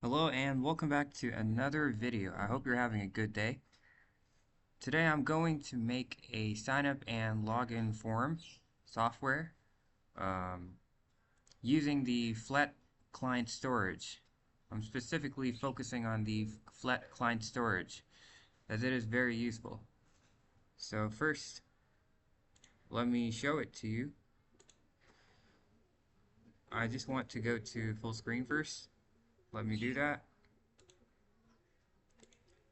Hello and welcome back to another video. I hope you're having a good day. Today I'm going to make a sign up and login form software using the Flet client storage. I'm specifically focusing on the Flet client storage as it is very useful. So first, let me show it to you. I just want to go to full screen first. Let me do that.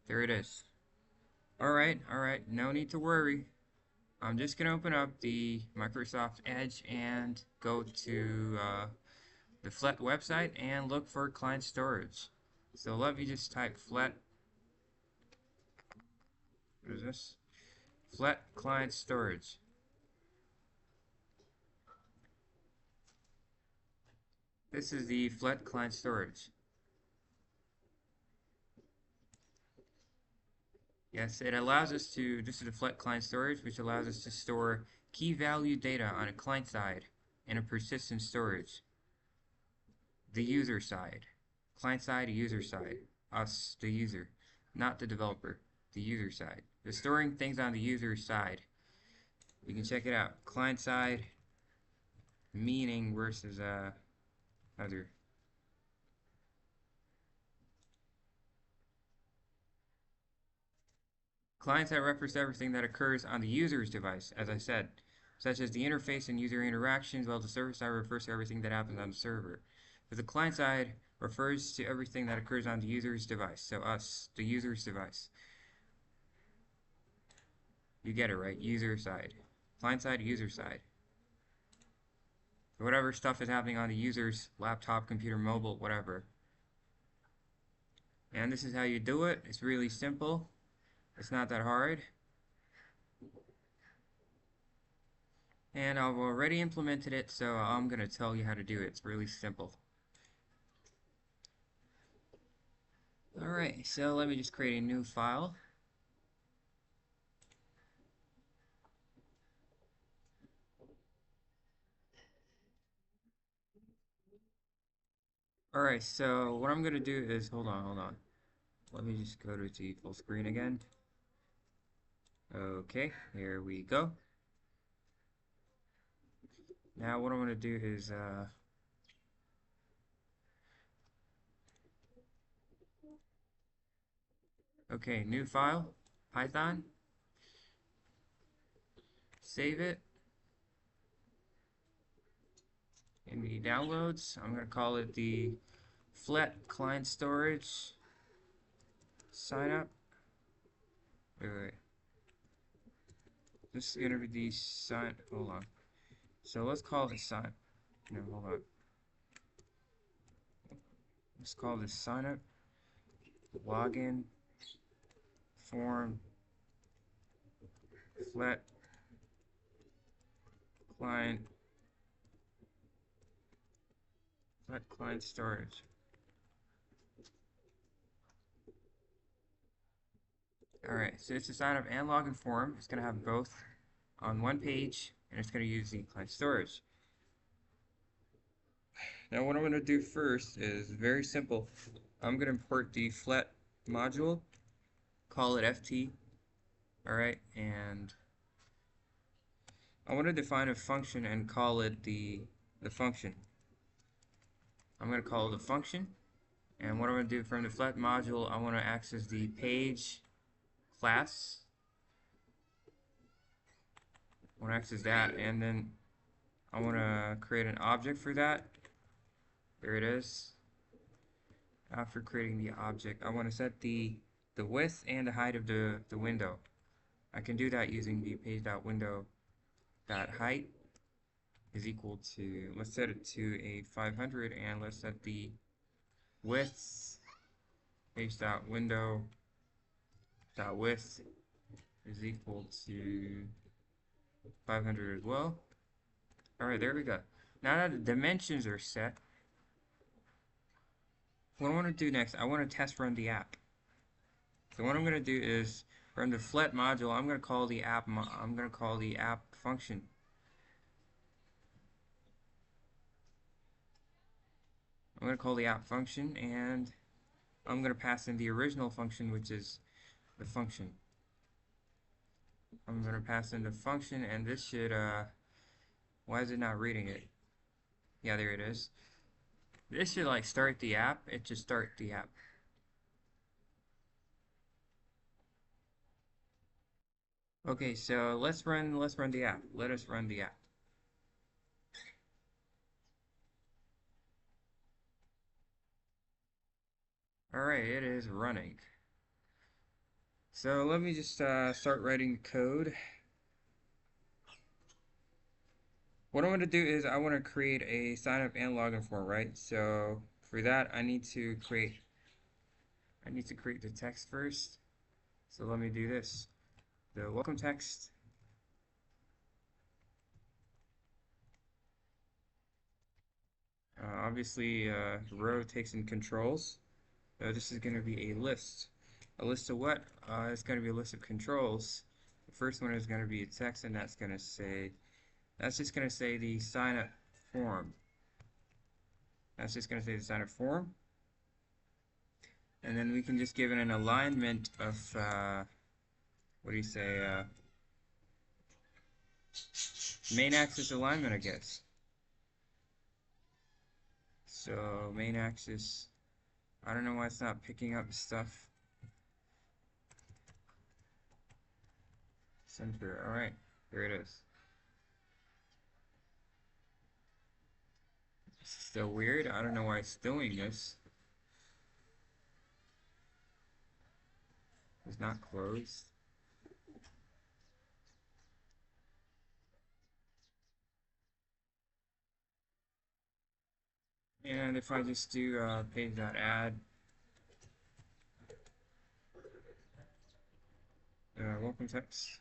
There it is. Alright, no need to worry. I'm just going to open up the Microsoft Edge and go to the Flet website and look for client storage. So let me just type Flet. What is this? Flet client storage. This is the Flet client storage. Yes, it allows us to, this is the Flet client storage, which allows us to store key value data on a client side in a persistent storage. The user side. Client side, user side. Us, the user. Not the developer. The user side. They're storing things on the user side. You can check it out. Client side meaning versus other. Client side refers to everything that occurs on the user's device, as I said, such as the interface and user interactions, while the server side refers to everything that happens on the server. But the client side refers to everything that occurs on the user's device, so us, the user's device. You get it, right? User side. Client side, user side. Whatever stuff is happening on the user's laptop, computer, mobile, whatever. And this is how you do it. It's really simple. It's not that hard. And I've already implemented it, so I'm going to tell you how to do it. It's really simple. Alright, so let me just create a new file. Alright, so what I'm going to do is, hold on. Let me just go to the full screen again. Okay, here we go. Now what I'm going to do is, okay, new file, Python. Save it. In the downloads, I'm going to call it the Flet client storage sign up. Wait. This is going to be the sign, hold on. So let's call it sign, no, hold on. Let's call this sign up, login, form, Flet, client, Flet client storage. Alright, so it's a sign up and login form. It's going to have both on one page, and it's going to use the client storage. Now what I'm going to do first is very simple. I'm going to import the Flet module, call it FT, alright, and I want to define a function and call it the function. I'm going to call it the function, and what I'm going to do from the Flet module, I want to access the page class. I want to access that, and then I want to create an object for that. There it is. After creating the object, I want to set the width and the height of the window. I can do that using the page.window.height is equal to, let's set it to a 500, and let's set the width, page.window.width is equal to 500 as well. Alright, there we go. Now that the dimensions are set, what I want to do next, I want to test run the app. So what I'm going to do is, from the Flet module, I'm going to call the app function. I'm going to call the app function, and I'm going to pass in the original function, which is the function. I'm going to pass in the function, and this should, why is it not reading it? Yeah, there it is. This should, like, start the app. It should start the app. Okay, so let's run the app. Let us run the app. Alright, it is running. So let me just start writing code. What I want to do is I want to create a sign up and login form, right? So for that I need to create the text first. So let me do this. The welcome text. Obviously, row takes in controls. So this is going to be a list. A list of what? It's going to be a list of controls. The first one is going to be a text, and that's just going to say the sign up form. That's just going to say the sign up form. And then we can just give it an alignment of, what do you say, main axis alignment, I guess. So main axis, I don't know why it's not picking up stuff. Center, alright, there it is. It's still weird, I don't know why it's doing this. It's not closed. And if I just do page.add, welcome text,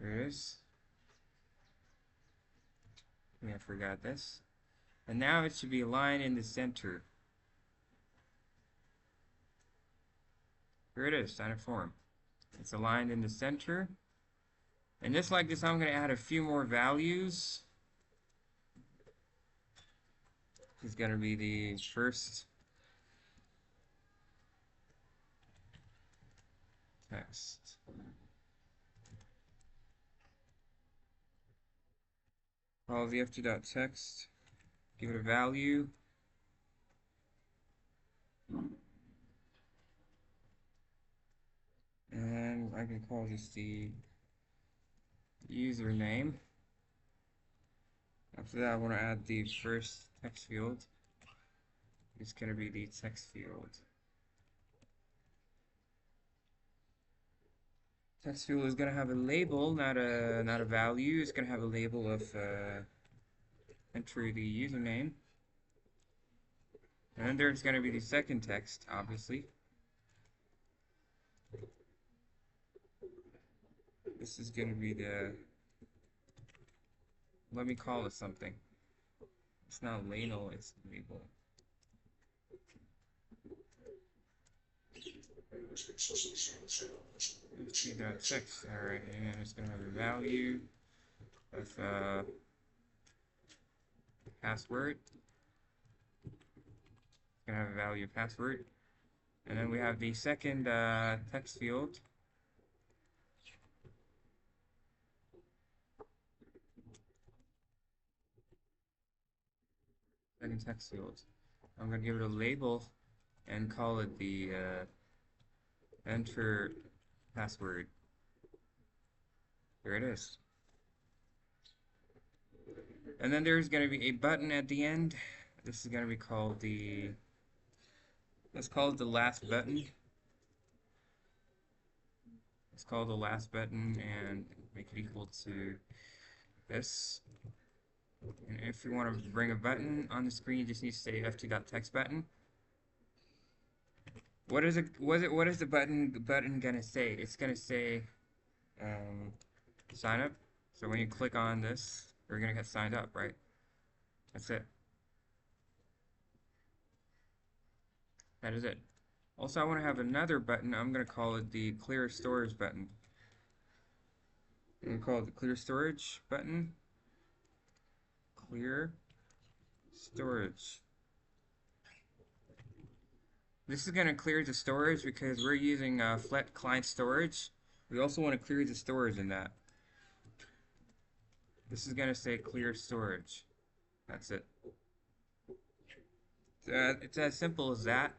there it is. Yeah, I forgot this. And now it should be aligned in the center. Here it is, sign up form. It's aligned in the center. And just like this, I'm going to add a few more values. This is going to be the first text. Follow the f2.text. Give it a value. And I can call this the username. After that, I want to add the first text field. It's going to be the text field. Text field is going to have a label, not a value. It's going to have a label of enter the username. And then there's going to be the second text, obviously. This is going to be the, let me call it something. It's not label, it's label. Text, alright, and it's going to have a value of password. It's going to have a value of password. And then we have the second text field. Second text field. I'm going to give it a label and call it the enter password. There it is. And then there's going to be a button at the end. This is going to be called the, let's call it the last button. Let's call it the last button and make it equal to this. And if you want to bring a button on the screen, you just need to say f2.text button. What is the button gonna say? It's gonna say sign up. So when you click on this, you're gonna get signed up, right? That's it. That is it. Also, I want to have another button. I'm gonna call it the clear storage button. I'm gonna call it the clear storage button. Clear storage. This is going to clear the storage because we're using Flet client storage. We also want to clear the storage in that. This is going to say clear storage. That's it. It's as simple as that.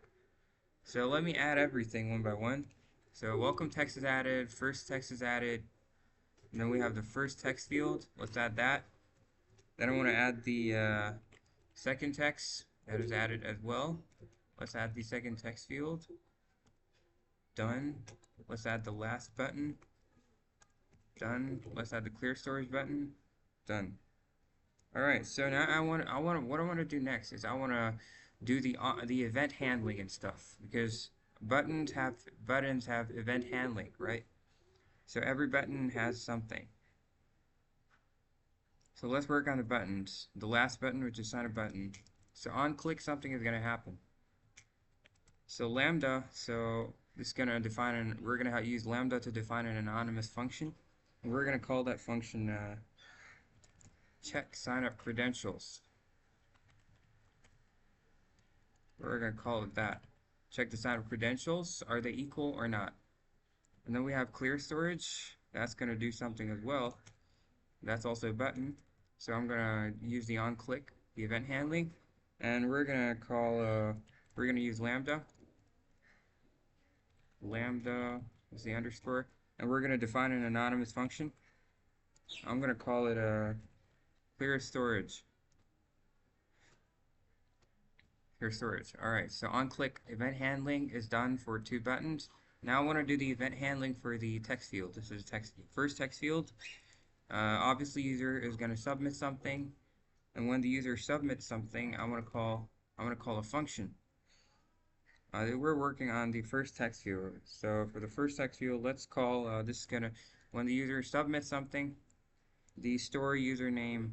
So let me add everything one by one. So welcome text is added, first text is added, and then we have the first text field. Let's add that. Then I want to add the second text that is added as well. Let's add the second text field. Done. Let's add the last button. Done. Let's add the clear storage button. Done. All right. So now what I want to do next is I want to do the event handling and stuff because buttons have event handling, right? So every button has something. So let's work on the buttons. The last button, which is sign a button. So on click, something is going to happen. So lambda, so this is going to define, we're going to use lambda to define an anonymous function. And we're going to call that function check sign up credentials. We're going to call it that. Check the sign up credentials. Are they equal or not? And then we have clear storage. That's going to do something as well. That's also a button. So I'm going to use the on click, the event handling. And we're going to call, we're going to use lambda. Lambda is the underscore. And we're going to define an anonymous function. I'm going to call it clear storage. Clear storage. Alright, so on click event handling is done for 2 buttons. Now I want to do the event handling for the text field. This is text first text field. Obviously user is going to submit something, and when the user submits something, I'm going to call a function. We're working on the first text field. So for the first text field, let's call this is going to, when the user submits something, the store username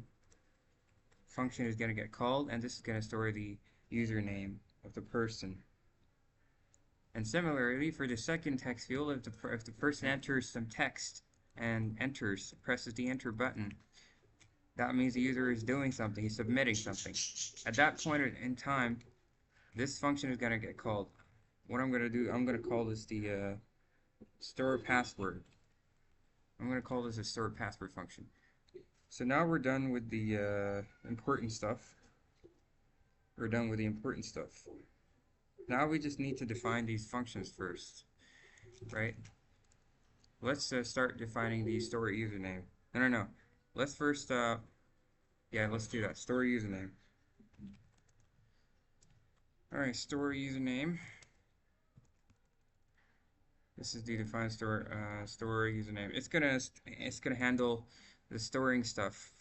function is going to get called, and this is going to store the username of the person. And similarly, for the second text field, if the person enters some text and presses the enter button, that means the user is doing something, he's submitting something. At that point in time, this function is going to get called. What I'm going to do, I'm going to call this the store password. I'm going to call this a store password function. So now we're done with the important stuff. We're done with the important stuff. Now we just need to define these functions first, right? Let's start defining the store username. No. Let's first, yeah, let's do that. Store username. Alright, store username. This is the defined store username. It's gonna handle the storing stuff.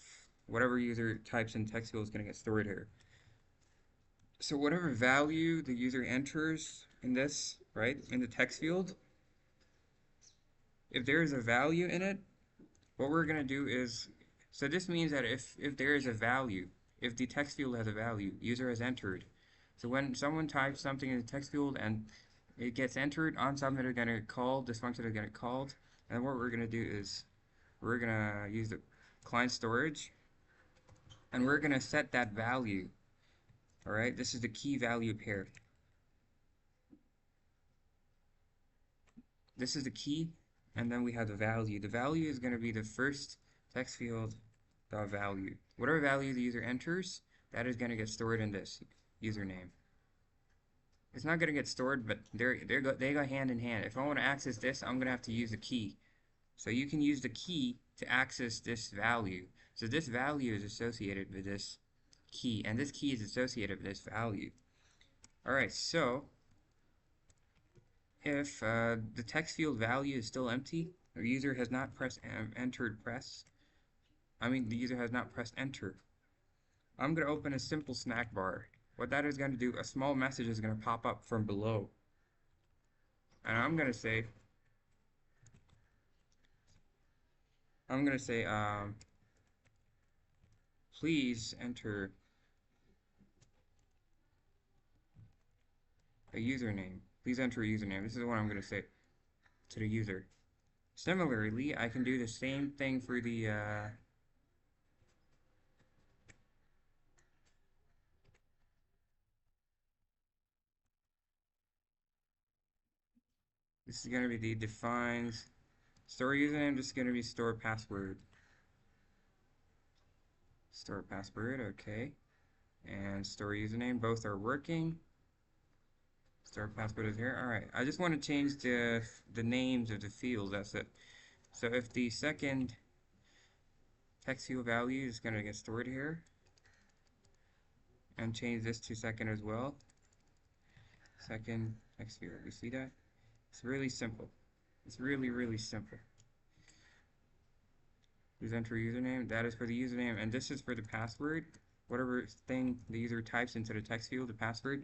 Whatever user types in text field is gonna get stored here. So whatever value the user enters in this, right, in the text field, if there is a value in it, what we're gonna do is, so this means that if there is a value, if the text field has a value, user has entered. So when someone types something in the text field and it gets entered, on submit is gonna get called, this function is gonna get called, and what we're gonna do is we're gonna use the client storage, and we're gonna set that value. Alright, this is the key value pair. This is the key, and then we have the value. The value is going to be the first text field dot value. Whatever value the user enters, that is going to get stored in this username. It's not going to get stored, but they go hand in hand. If I want to access this, I'm going to have to use the key. So you can use the key to access this value. So this value is associated with this key, and this key is associated with this value. Alright, so if the text field value is still empty, or user has not pressed the user has not pressed enter, I'm going to open a simple snack bar. What that is going to do, a small message is going to pop up from below. And I'm going to say, please enter a username. Please enter a username. This is what I'm going to say to the user. Similarly, I can do the same thing for the This is going to be the defines store username. This is going to be store password. Store password, okay. And store username, both are working. Store password is here. Alright, I just want to change the names of the fields, that's it. So if the second text field value is going to get stored here, and change this to second as well. Second text field, you see that? It's really simple. It's really, really simple. Please enter username. That is for the username, and this is for the password. Whatever thing the user types into the text field, the password.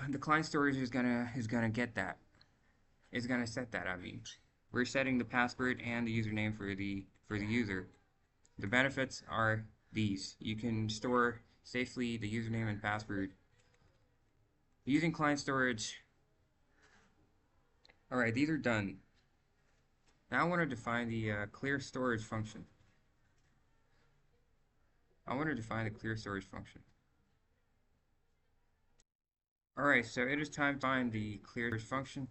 The client storage is gonna get that. It's gonna set that. I mean, we're setting the password and the username for the user. The benefits are these: you can store safely the username and password using client storage. All right, these are done. Now I want to define the clear storage function. I want to define the clear storage function. All right, so it is time to find the clear storage function.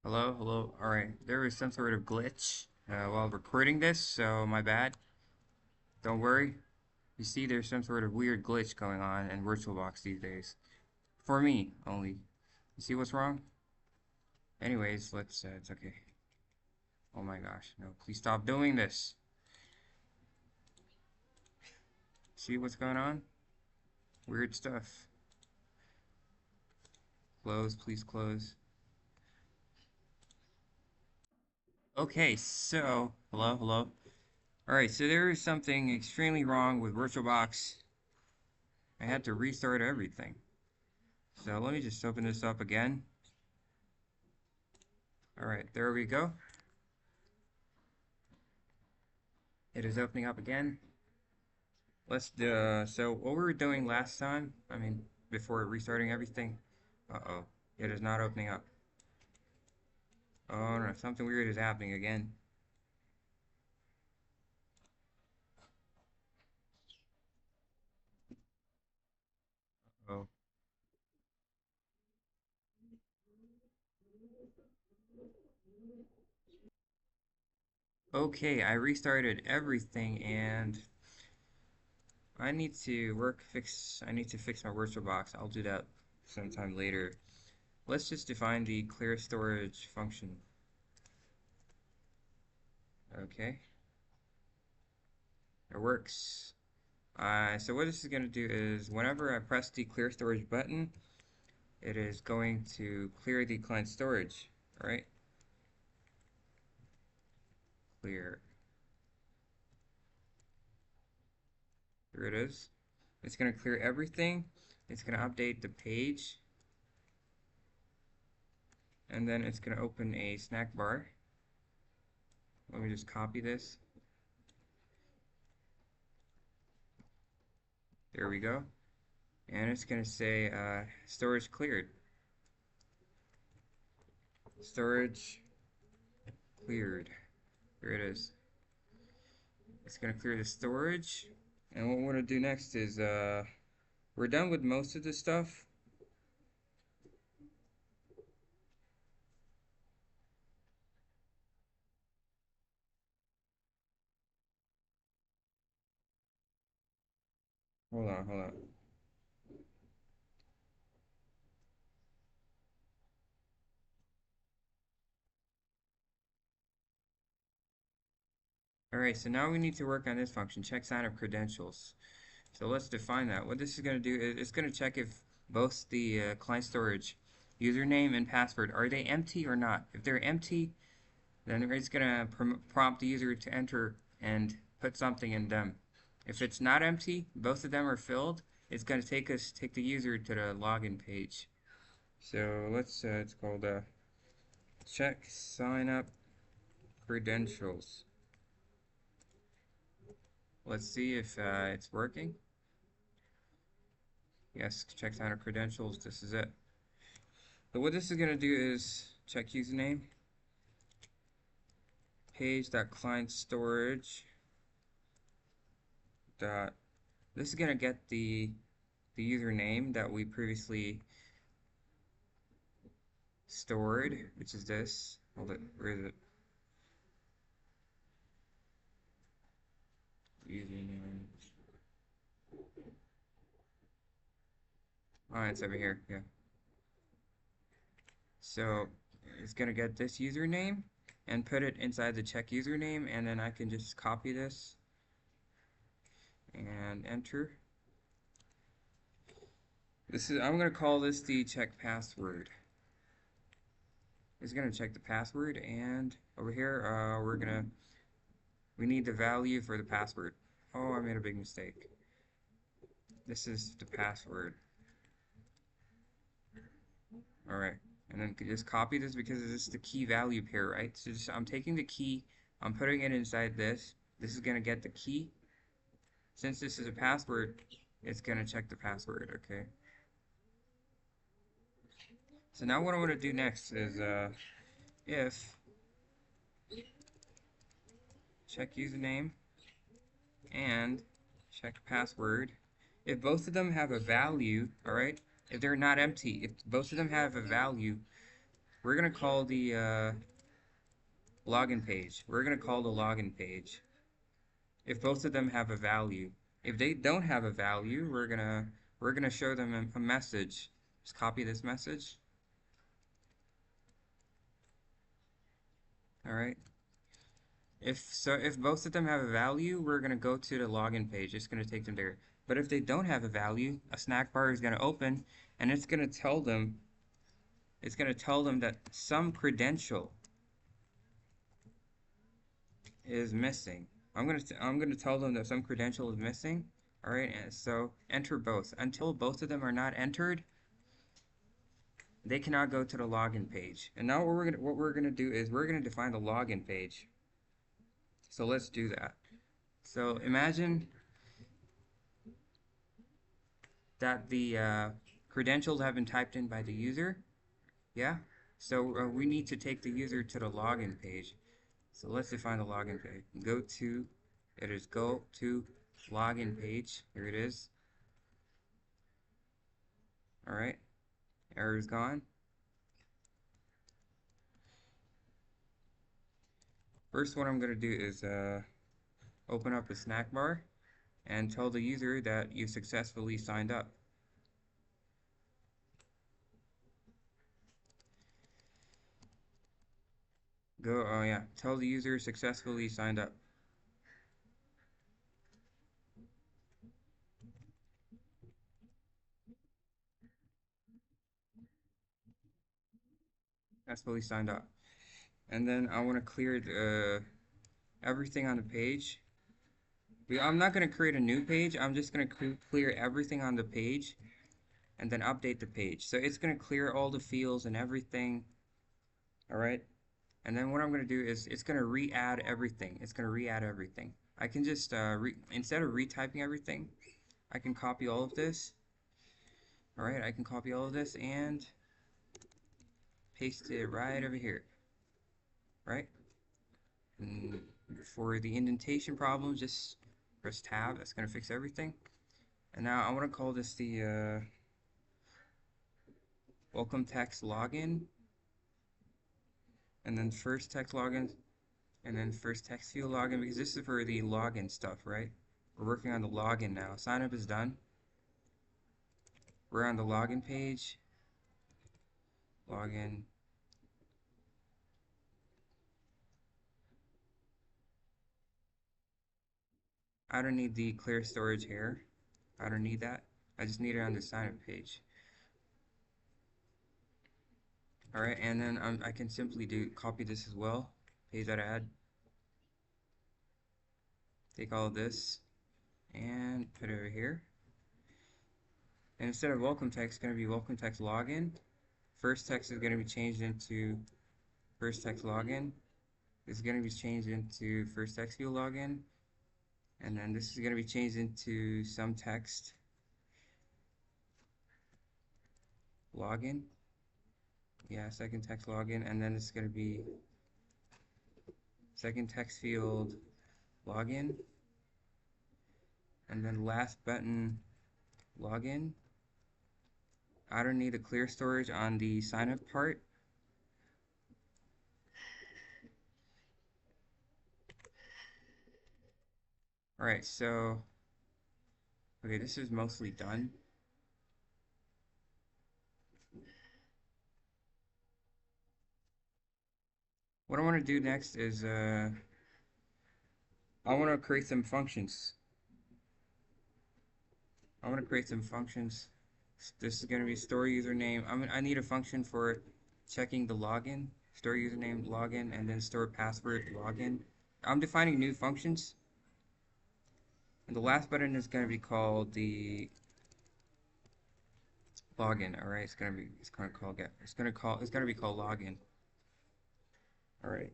Hello, hello. All right, there is some sort of glitch while recording this, so my bad. Don't worry. You see, there's some sort of weird glitch going on in VirtualBox these days. For me, only. You see what's wrong? Anyways, it's okay. Oh my gosh, no, please stop doing this. See what's going on? Weird stuff. Close, please close. Okay, so, hello, hello. Alright, so there is something extremely wrong with VirtualBox. I had to restart everything. So let me just open this up again. Alright, there we go. It is opening up again. So what we were doing last time, I mean, before restarting everything. Uh-oh, it is not opening up. Oh no, something weird is happening again. Oh. Okay, I restarted everything and I need to I need to fix my VirtualBox. I'll do that sometime later. Let's just define the clear storage function. Okay. It works. So what this is going to do is whenever I press the clear storage button, it is going to clear the client storage. Alright? Clear. Here it is. It's going to clear everything. It's going to update the page. And then it's going to open a snack bar. Let me just copy this. There we go. And it's going to say storage cleared. Storage cleared. Here it is. It's going to clear the storage. And what we want to do next is we're done with most of the stuff. Hold on, hold on. Alright, so now we need to work on this function, check sign up credentials. So let's define that. What this is going to do is it's going to check if both the client storage username and password, are they empty or not? If they're empty, then it's going to prompt the user to enter and put something in them. If it's not empty, both of them are filled, it's going to take the user to the login page. So let's, it's called check sign up credentials. Let's see if it's working. Yes, check sign up credentials, this is it. So what this is going to do is check username, page.clientstorage dot This is gonna get the username that we previously stored, which is this. Hold it, where is it? Username. Oh, it's over here, yeah. So it's gonna get this username and put it inside the check username, and then I can just copy this and enter. I'm gonna call this the check password. It's gonna check the password, and over here we need the value for the password. Oh, I made a big mistake. This is the password. Alright, and then just copy this because this is the key value pair, right? So I'm taking the key, I'm putting it inside this. This is gonna get the key. Since this is a password, it's gonna check the password, okay? So now what I want to do next is if check username and check password, if both of them have a value, alright, if they're not empty, if both of them have a value, we're gonna call the login page. We're gonna call the login page. If both of them have a value. If they don't have a value, we're gonna show them a message. Just copy this message. Alright. If both of them have a value, we're gonna go to the login page. It's gonna take them there. But if they don't have a value, a snack bar is gonna open, and it's gonna tell them that some credential is missing. I'm gonna tell them that some credential is missing. All right, and so enter both. Until both of them are not entered, they cannot go to the login page. And now what we're gonna do is we're gonna define the login page. So let's do that. So imagine that the credentials have been typed in by the user. Yeah? So we need to take the user to the login page. So let's define the login page. Go to login page. Here it is. Alright. Error is gone. First, what I'm going to do is open up a snack bar and tell the user that you successfully signed up. Oh yeah, tell the user successfully signed up. Successfully signed up. And then I want to clear everything on the page. I'm not going to create a new page. I'm just going to clear everything on the page and then update the page. So it's going to clear all the fields and everything. Alright? And then what I'm going to do is it's going to re-add everything. It's going to re-add everything. I can just, instead of retyping everything, I can copy all of this. Alright, I can copy all of this and paste it right over here. Right? And for the indentation problem, just press tab. That's going to fix everything. And now I want to call this the welcome text login. And then first text login. And then first text field login, because this is for the login stuff, right? We're working on the login now. Sign up is done. We're on the login page. Login. I don't need the clear storage here. I don't need that. I just need it on the sign up page. Alright, and then I can simply copy this as well. Page that add. Take all of this and put it over here. And instead of welcome text, it's going to be welcome text login. First text is going to be changed into first text login. This is going to be changed into first text field login. And then this is going to be changed into some text login. Yeah, second text login. And then it's going to be second text field login. and then last button, login. I don't need the clear storage on the sign up part. Alright, so, okay, this is mostly done. What I want to do next is, I want to create some functions. I want to create some functions. This is going to be store username. I need a function for checking the login, store username login, and then store password login. I'm defining new functions. And the last button is going to be called the login. All right, it's going to be called login. All right.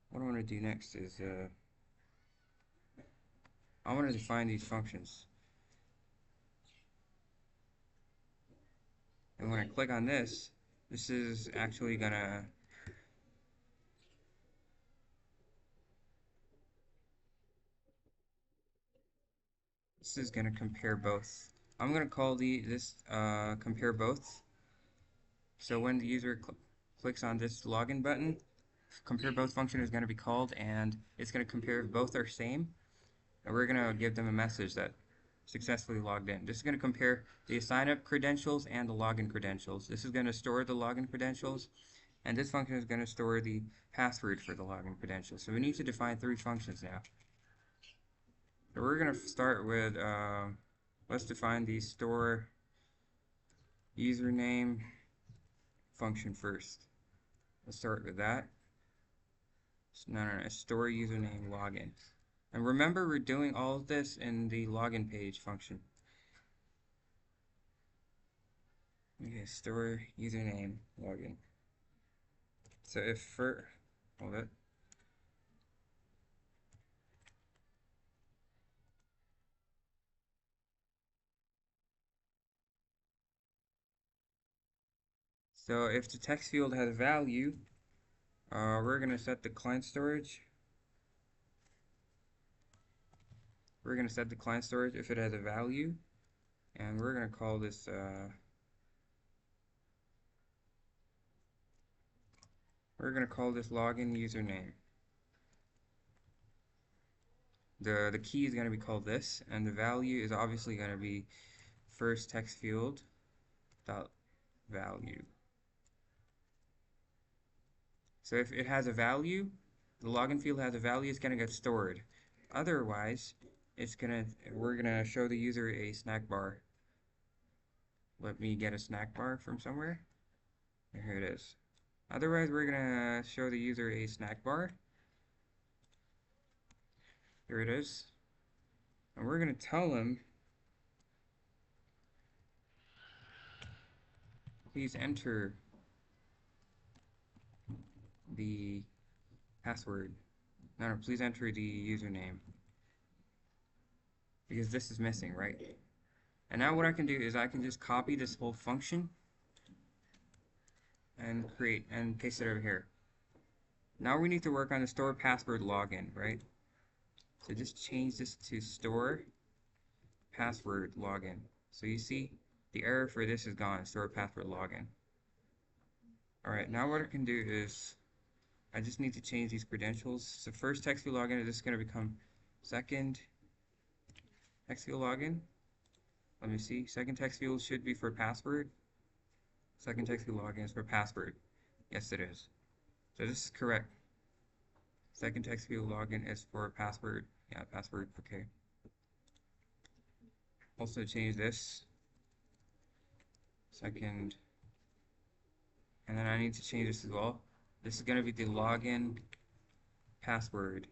What I want to do next is I want to define these functions. And when I click on this, this is actually gonna compare both. I'm gonna call this compare both. So when the user clicks on this login button, compare both function is gonna be called, and it's gonna compare if both are same, and we're gonna give them a message that successfully logged in. This is gonna compare the sign up credentials and the login credentials. This is gonna store the login credentials, and this function is gonna store the password for the login credentials. So we need to define 3 functions now. So we're going to start with, let's define the store username function first. Let's start with that. No, store username login. And remember, we're doing all of this in the login page function. Okay, store username login. So if for, hold it. So if the text field has a value, we're going to set the client storage. We're going to set the client storage if it has a value, and we're going to call this login username. The key is going to be called this, and the value is obviously going to be first text field dot value. So if it has a value, the login field has a value, it's going to get stored. Otherwise, we're gonna show the user a snack bar. Let me get a snack bar from somewhere. Here it is. Otherwise, we're gonna show the user a snack bar. Here it is. And we're gonna tell them, please enter the password. No, please enter the username. Because this is missing, right? And now what I can do is I can just copy this whole function and paste it over here. Now we need to work on the store password login, right? So just change this to store password login. So you see the error for this is gone, store password login. Alright, now what I can do is I just need to change these credentials. So first text field login is just going to become second text field login. Let me see. Second text field should be for password. Second text field login is for password. Yes, it is. So this is correct. Second text field login is for password. Yeah, password. Okay. Also change this. Second. And then I need to change this as well. This is going to be the login password.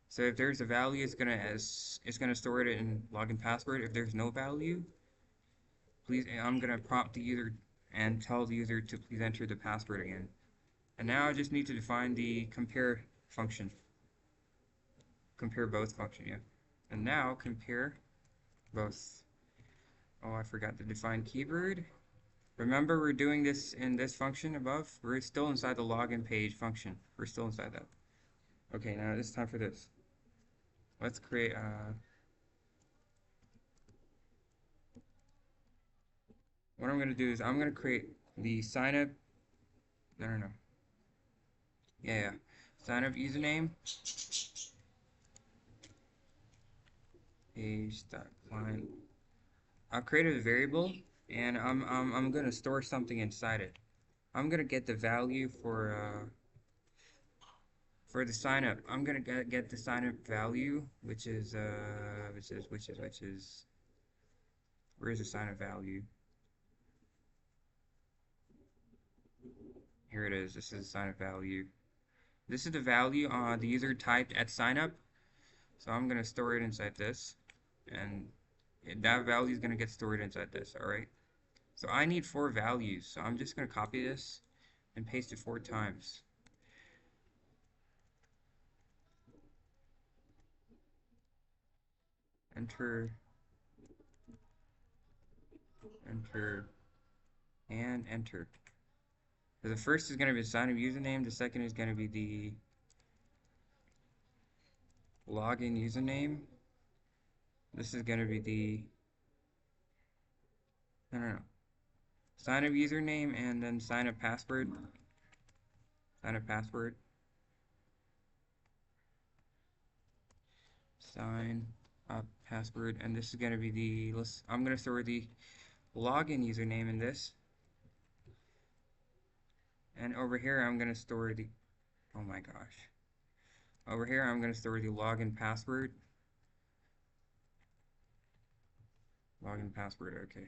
So if there's a value, it's gonna store it in login password. If there's no value, I'm gonna prompt the user and tell the user to please enter the password again. And now I just need to define the compare function. Compare both function, yeah. And now compare both. Oh, I forgot to define keyword. Remember, we're doing this in this function above. We're still inside the login page function. We're still inside that. Okay, now it's time for this. Let's create, what I'm gonna do is I'm gonna create the sign up, no. Yeah. Sign up username, page.client. I've created a variable, and I'm gonna store something inside it. I'm gonna get the value for the sign up. I'm gonna get the sign up value, which is where is the sign up value? Here it is. This is the sign up value. This is the value the user typed at sign up. So I'm gonna store it inside this, and that value is gonna get stored inside this. All right. So I need 4 values. So I'm just gonna copy this and paste it 4 times. Enter, enter, and enter. So the first is gonna be the sign up username. The second is gonna be the login username. This is gonna be the no. Sign up username and then sign up password. Sign up password. Sign up password, and this is gonna be the I'm gonna store the login username in this. And over here I'm gonna store the oh my gosh. Over here I'm gonna store the login password. Login password, okay.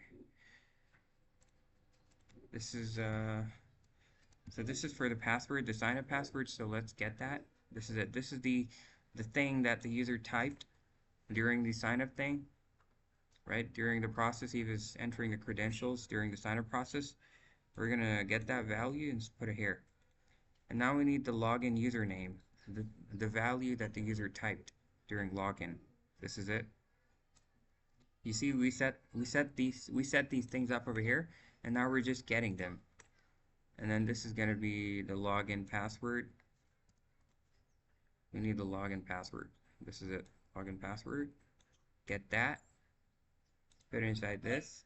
This is so this is for the password, the sign up password, so let's get that. This is it. This is the thing that the user typed during the sign up thing, right? During the process he was entering the credentials during the sign up process. We're gonna get that value and just put it here. And now we need the login username, the value that the user typed during login. This is it. You see, we set these things up over here, and now we're just getting them. And then this is gonna be the login password. We need the login password. This is it. Login password. Get that. Put it inside this.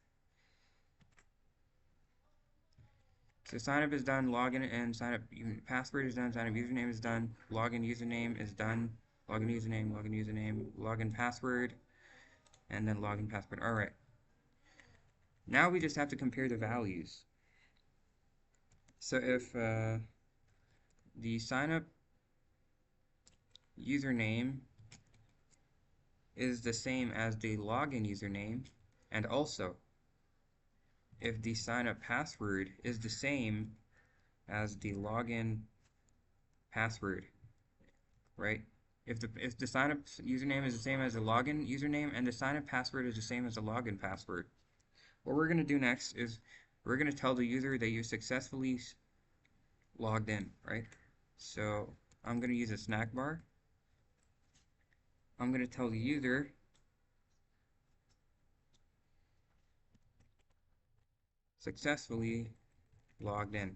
So sign up is done, login and sign up password is done, sign up username is done, login username is done, login username, login password, and then login password. Alright. Now we just have to compare the values. So if the sign up username is the same as the login username, and also if the sign up password is the same as the login password, right? If the sign up username is the same as the login username and the sign up password is the same as the login password, what we're going to do next is we're going to tell the user that you successfully logged in, right? So I'm going to use a snack bar. I'm going to tell the user successfully logged in.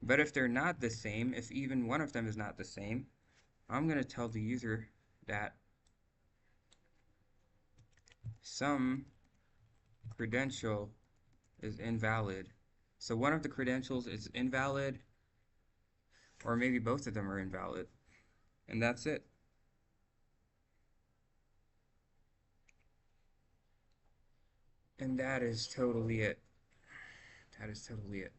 But if they're not the same, if even one of them is not the same, I'm going to tell the user that some credential is invalid. So one of the credentials is invalid, or maybe both of them are invalid. And that's it. And that is totally it. That is totally it.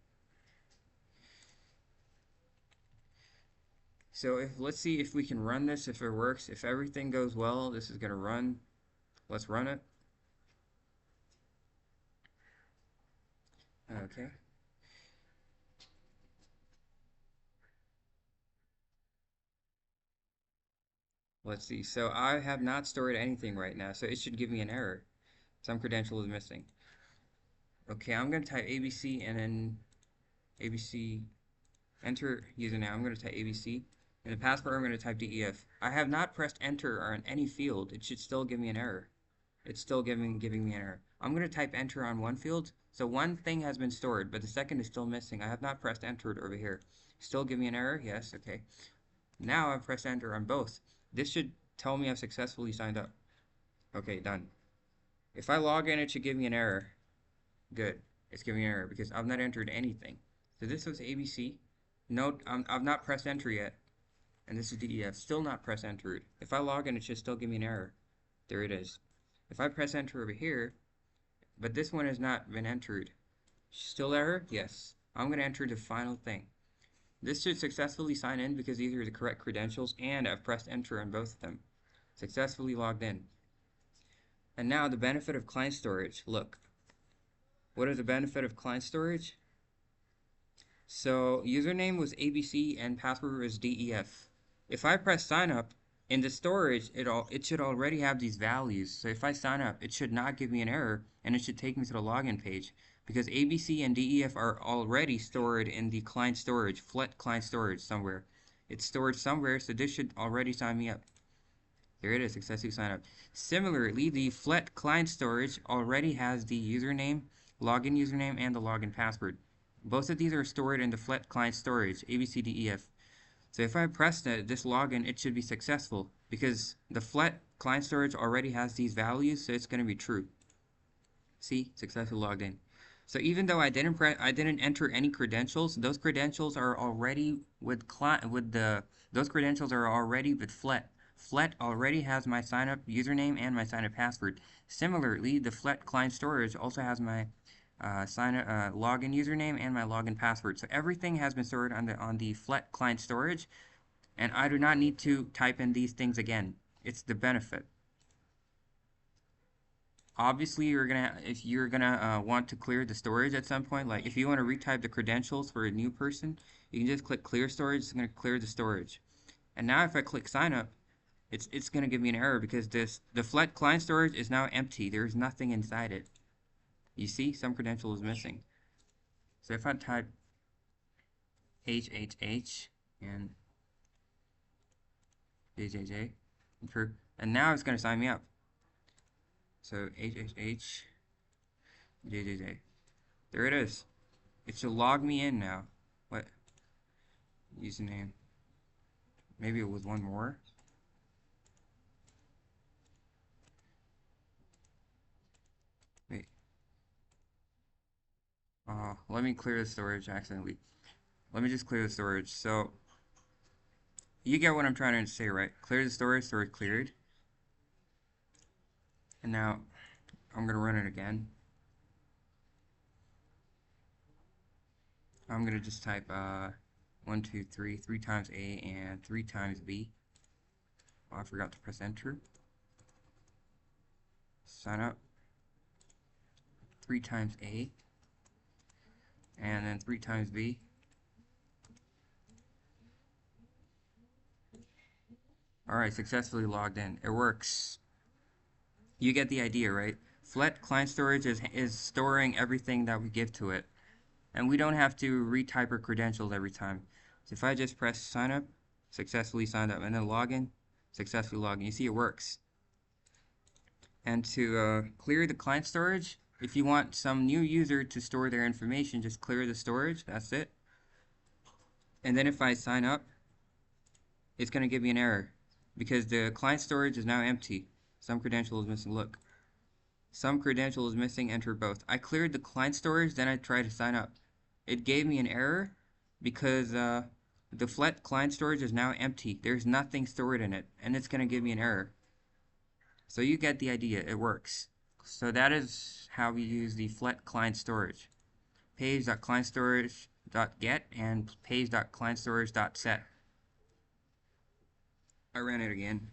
So let's see if we can run this, if it works. If everything goes well, this is gonna run. Let's run it. Okay. Let's see. So I have not stored anything right now, so it should give me an error. Some credential is missing. Okay, I'm gonna type ABC and then ABC, enter username. I'm gonna type ABC. In the password, I'm gonna type DEF. I have not pressed enter on any field. It should still give me an error. It's still giving me an error. I'm going to type enter on one field. So one thing has been stored, but the second is still missing. I have not pressed enter over here. Still give me an error? Yes, okay. Now I've pressed enter on both. This should tell me I've successfully signed up. Okay, done. If I log in, it should give me an error. Good. It's giving me an error because I've not entered anything. So this was ABC. Note, I've not pressed enter yet. And this is DEF. Still not press entered. If I log in, it should still give me an error. There it is. If I press enter over here, but this one has not been entered. Still error? Yes. I'm going to enter the final thing. This should successfully sign in because these are the correct credentials and I've pressed enter on both of them. Successfully logged in. And now the benefit of client storage. Look. What is the benefit of client storage? So username was ABC and password was DEF. If I press sign up, in the storage, it should already have these values. So if I sign up, it should not give me an error, and it should take me to the login page. Because ABC and DEF are already stored in the client storage, Flet client storage somewhere. It's stored somewhere, so this should already sign me up. There it is, successfully sign up. Similarly, the Flet client storage already has the username, login username, and the login password. Both of these are stored in the Flet client storage, ABCDEF. So if I press this login, it should be successful because the Flet client storage already has these values, so it's going to be true. See, successfully logged in. So even though I didn't enter any credentials, those credentials are already with those credentials are already with Flet. Flet already has my sign-up username and my sign-up password. Similarly, the Flet client storage also has my login username and my login password. So everything has been stored on the Flet client storage, and I do not need to type in these things again. It's the benefit. Obviously, if you're gonna want to clear the storage at some point, like if you want to retype the credentials for a new person, you can just click clear storage. It's gonna clear the storage. And now if I click sign up, it's gonna give me an error because the Flet client storage is now empty. There's nothing inside it. You see, some credential is missing. So if I type HHH and JJJ, and now it's going to sign me up. So HHH, JJJ. There it is. It should log me in now. What? Username. Maybe it was one more. Wait. Let me clear the storage accidentally. Let me just clear the storage. So, you get what I'm trying to say, right? Clear the storage cleared. And now, I'm going to run it again. I'm going to just type 1, 2, 3, 3 times A and 3 times B. Oh, I forgot to press enter. Sign up. 3 times A. And then 3 times B. Alright, successfully logged in. It works. You get the idea, right? Flet client storage is storing everything that we give to it. And we don't have to retype our credentials every time. So if I just press sign up, successfully signed up, and then login, successfully login. You see it works. And to clear the client storage, if you want some new user to store their information, just clear the storage. That's it. And then if I sign up, it's going to give me an error because the client storage is now empty. Some credential is missing. Look. Some credential is missing. Enter both. I cleared the client storage, then I tried to sign up. It gave me an error because the Flet client storage is now empty. There's nothing stored in it, and it's going to give me an error. So you get the idea. It works. So that is how we use the Flet client storage. Page.clientstorage.get and page.clientstorage.set. I ran it again.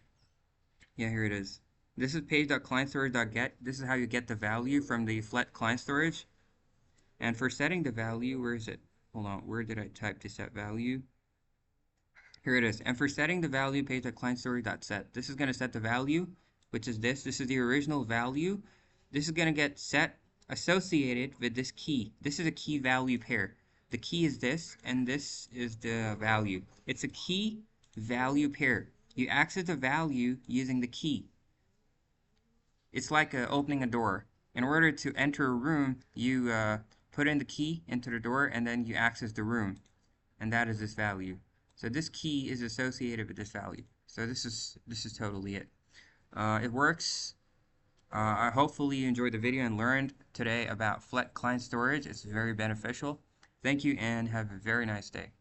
Yeah, here it is. This is page.clientstorage.get. This is how you get the value from the Flet client storage. And for setting the value, where is it? Hold on, where did I type to set value? Here it is. And for setting the value, page.clientstorage.set. This is going to set the value, which is this. This is the original value. This is going to get set associated with this key. This is a key value pair. The key is this, and this is the value. It's a key value pair. You access the value using the key. It's like opening a door. In order to enter a room, you put in the key into the door, and then you access the room. And that is this value. So this key is associated with this value. So this is totally it. It works. Hopefully you enjoyed the video and learned today about Flet client storage. It's very beneficial. Thank you and have a very nice day.